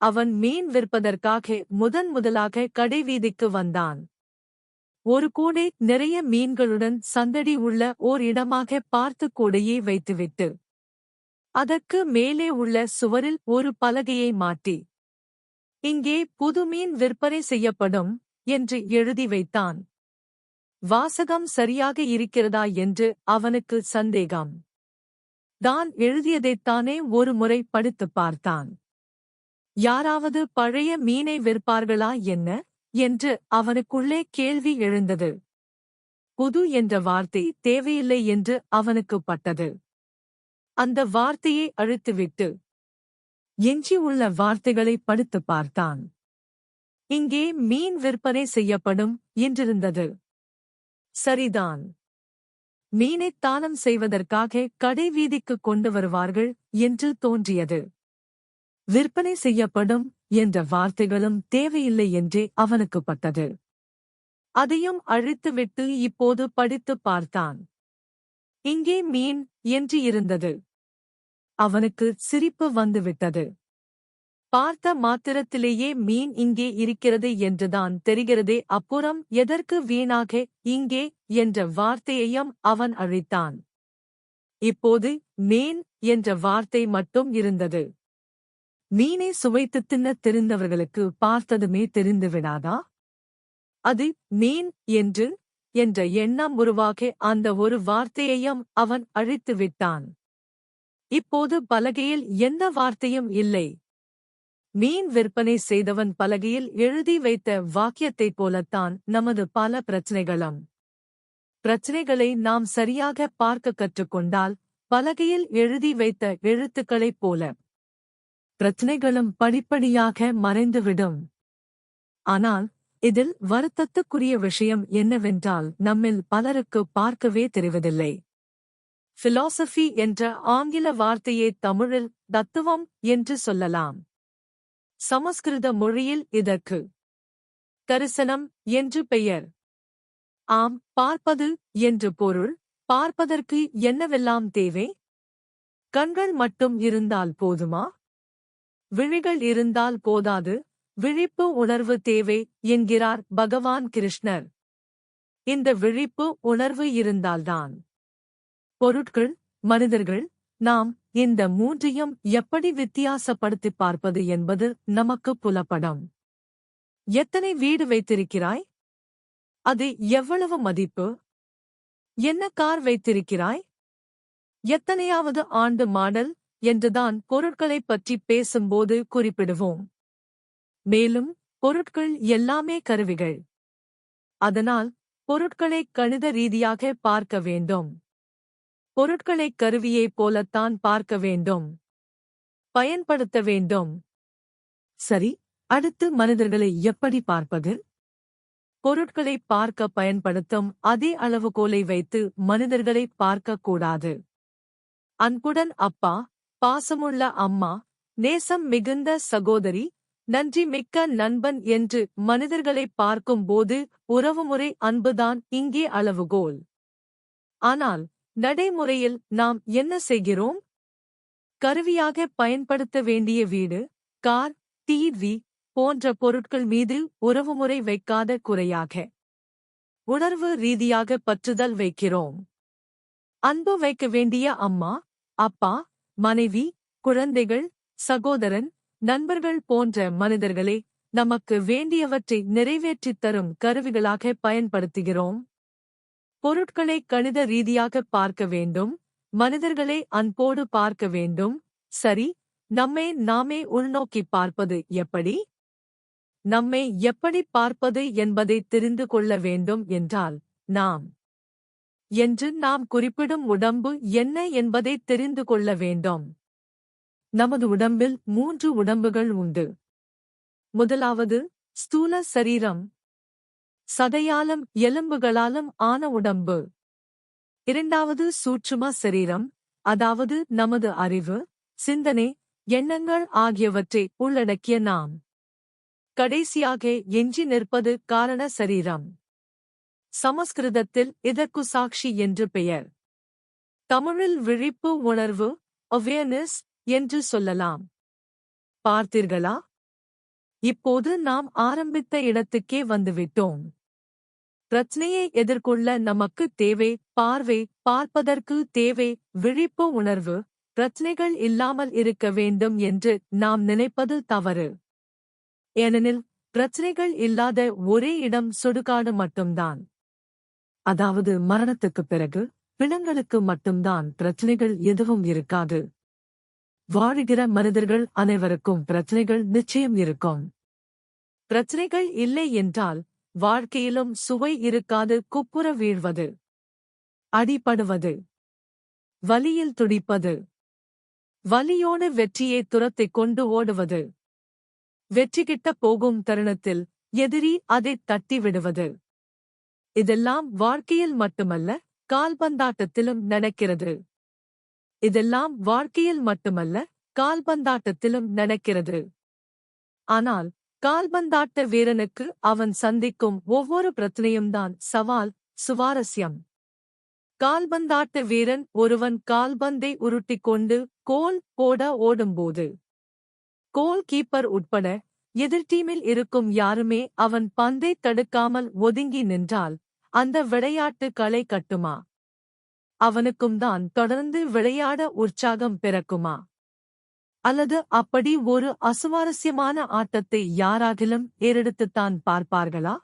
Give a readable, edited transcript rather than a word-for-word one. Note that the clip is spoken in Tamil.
அவன் மீன் விற்பதற்காக முதலாக கடைவீதிக்கு வந்தான். ஒரு கூடை நிறைய மீன்களுடன் சந்தடி உள்ள ஓர் இடமாக பார்த்து கூடையை வைத்துவிட்டு அதற்கு மேலே உள்ள சுவரில் ஒரு பலகையை மாட்டி, இங்கே புது மீன் விற்பனை செய்யப்படும் என்று எழுதி வைத்தான். வாசகம் சரியாக இருக்கிறதா என்று அவனுக்கு சந்தேகம். தான் எழுதியதைத்தானே ஒரு முறை படித்துப் பார்த்தான். யாராவது பழைய மீனை விற்பார்களா என்ன என்று அவனுக்குள்ளே கேள்வி எழுந்தது. புது என்ற வார்த்தை தேவையில்லை என்று அவனுக்குப் பட்டது. அந்த வார்த்தையை அழித்துவிட்டு எஞ்சியுள்ள வார்த்தைகளை படித்துப் பார்த்தான். இங்கே மீன் விற்பனை செய்யப்படும் என்றிருந்தது. சரிதான். மீனைத் தானம் செய்வதற்காக கடைவீதிக்குக் கொண்டு வருவார்கள் என்று தோன்றியது. விற்பனை செய்யப்படும் என்ற வார்த்தைகளும் தேவையில்லை என்றே அவனுக்குப் பட்டது. அதையும் அழித்துவிட்டு இப்போது படித்துப் பார்த்தான். இங்கே மீன் என்று இருந்தது. அவனுக்கு சிரிப்பு வந்துவிட்டது. பார்த்த மாத்திரத்திலேயே மீன் இங்கே இருக்கிறது என்றுதான் தெரிகிறதே, அப்புறம் எதற்கு வீணாக இங்கே என்ற வார்த்தையையும் அவன் அழித்தான். இப்போது மீன் என்ற வார்த்தை மட்டும் இருந்தது. மீனை சுவைத்துத் தின்னத் தெரிந்தவர்களுக்கு பார்த்ததுமே தெரிந்துவிடாதா? அது மீன் என்ற எண்ணம் உருவாக அந்த ஒரு வார்த்தையையும் அவன் அழித்து விட்டான். இப்போது பலகையில் எந்த வார்த்தையும் இல்லை. மீன் விற்பனை செய்தவன் பலகையில் எழுதி வைத்த வாக்கியத்தைப் போலத்தான் நமது பல பிரச்சனைகளும். பிரச்சனைகளை நாம் சரியாக பார்க்க கற்றுக்கொண்டால் பலகையில் எழுதி வைத்த எழுத்துக்களைப் போல பிரச்சனைகளும் படிப்படியாக மறைந்துவிடும். ஆனால் இதில் வருத்தத்துக்குரிய விஷயம் என்னவென்றால் நம்மில் பலருக்கு பார்க்கவே தெரிவதில்லை. பிலாசபி என்ற ஆங்கில வார்த்தையே தமிழில் தத்துவம் என்று சொல்லலாம். சமஸ்கிருத மொழியில் இதற்கு தரிசனம் என்று பெயர். ஆம், பார்ப்பது என்று பொருள். பார்ப்பதற்கு என்னவெல்லாம் தேவை? கண்கள் மட்டும் இருந்தால் போதுமா? விழிகள் இருந்தால் போதாது, விழிப்பு உணர்வு தேவை என்கிறார் பகவான் கிருஷ்ணர். இந்த விழிப்பு உணர்வு இருந்தால்தான் பொருட்கள், மனிதர்கள், நாம் இந்த மூன்றையும் எப்படி வித்தியாசப்படுத்திப் பார்ப்பது என்பது நமக்கு புலப்படும். எத்தனை வீடு வைத்திருக்கிறாய்? அது எவ்வளவு மதிப்பு? என்ன கார் வைத்திருக்கிறாய்? எத்தனையாவது ஆண்டு மாடல் என்றுதான் பொருட்களைப் பற்றி பேசும்போது குறிப்பிடுவோம். மேலும் பொருட்கள் எல்லாமே கருவிகள். அதனால் பொருட்களை கணித ரீதியாக பார்க்க வேண்டும். பொருட்களை கருவியைப் போலத்தான் பார்க்க வேண்டும், பயன்படுத்த வேண்டும். சரி, அடுத்து மனிதர்களை எப்படி பார்ப்பது? பொருட்களை பார்க்க பயன்படுத்தும் அதே அளவுகோலை வைத்து மனிதர்களை பார்க்கக்கூடாது. அன்புடன் அப்பா, பாசமுள்ள அம்மா, நேசம் மிகுந்த சகோதரி, நன்றி மிக்க நண்பன் என்று மனிதர்களைப் பார்க்கும்போது உறவுமுறை அன்புதான் இங்கே அளவுகோல். ஆனால் நடைமுறையில் நாம் என்ன செய்கிறோம்? கருவியாக பயன்படுத்த வேண்டிய வீடு, கார், டிவி போன்ற பொருட்கள் மீது உறவுமுறை வைக்காத குறையாக உணர்வு ரீதியாக பற்றுதல் வைக்கிறோம். அன்பு வைக்க வேண்டிய அம்மா, அப்பா, மனைவி, குழந்தைகள், சகோதரன், நண்பர்கள் போன்ற மனிதர்களே நமக்கு வேண்டியவற்றை நிறைவேற்றித் தரும் கருவிகளாக பயன்படுத்துகிறோம். பொருட்களை கணித ரீதியாக பார்க்க வேண்டும், மனிதர்களை அன்போடு பார்க்க வேண்டும். சரி, நம்மை நாமே உள்நோக்கிப் பார்ப்பது எப்படி? நம்மை எப்படி பார்ப்பது என்பதை தெரிந்து கொள்ள வேண்டும் என்றால் நாம் என்று நாம் குறிப்பிடும் உடம்பு என்ன என்பதை தெரிந்து கொள்ள வேண்டும். நமது உடம்பில் 3 உடம்புகள் உண்டு. முதலாவது ஸ்தூல சரீரம், சதையாலும் எலும்புகளாலும் ஆன உடம்பு. இரண்டாவது சூட்சும சரீரம், அதாவது நமது அறிவு, சிந்தனை, எண்ணங்கள் ஆகியவற்றை உள்ளடக்கிய நாம். கடைசியாக எஞ்சி நிற்பது காரண சரீரம். சமஸ்கிருதத்தில் இதற்கு சாட்சி என்று பெயர். தமிழில் விழிப்பு உணர்வு, அவேர்னஸ் என்று சொல்லலாம். பார்த்தீர்களா? இப்போது நாம் ஆரம்பித்த இடத்துக்கே வந்துவிட்டோம். பிரச்சனையை எதிர்கொள்ள நமக்கு தேவை பார்வை, பார்ப்பதற்கு தேவை விழிப்பு உணர்வு. பிரச்சனைகள் இல்லாமல் இருக்க வேண்டும் என்று நாம் நினைப்பது தவறு. ஏனெனில் பிரச்சனைகள் இல்லாத ஒரே இடம் சுடுகாடு மட்டும்தான். அதாவது மரணத்துக்குப் பிறகு பிணங்களுக்கு மட்டும்தான் பிரச்சனைகள் எதுவும் இருக்காது. வாழுகிற மனிதர்கள் அனைவருக்கும் பிரச்சனைகள் நிச்சயம் இருக்கும். பிரச்சனைகள் இல்லை என்றால் வாழ்க்கையிலும் சுவை இருக்காது. குப்புற வீழ்வது, அடிபடுவது, வலியில் துடிப்பது, வலியோடு வெற்றியை துரத்திக் கொண்டு ஓடுவது, வெற்றி கிட்டப் போகும் தருணத்தில் எதிரி அதைத் தட்டி விடுவது, இதெல்லாம் வாழ்க்கையில் மட்டுமல்ல கால்பந்தாட்டத்திலும் நடக்கிறது. இதெல்லாம் வாழ்க்கையில் மட்டுமல்ல கால்பந்தாட்டத்திலும் நடக்கிறது. ஆனால் கால்பந்தாட்ட வீரனுக்கு அவன் சந்திக்கும் ஒவ்வொரு பிரச்சனையும் தான் சவால், சுவாரஸ்யம். கால்பந்தாட்ட வீரன் ஒருவன் கால்பந்தை உருட்டிக்கொண்டு கோல் போட ஓடும்போது கோல் கீப்பர் உட்பட எதிர்டீமில் இருக்கும் யாருமே அவன் பந்தை தடுக்காமல் ஒதுங்கி நின்றால் அந்த விளையாட்டு களை கட்டுமா? அவனுக்கும் தான் தொடர்ந்து விளையாட உற்சாகம் பிறக்குமா? அல்லது அப்படி ஒரு அசுவாரஸ்யமான ஆட்டத்தை யாராகிலும் ஏறெடுத்துத்தான் பார்ப்பார்களா?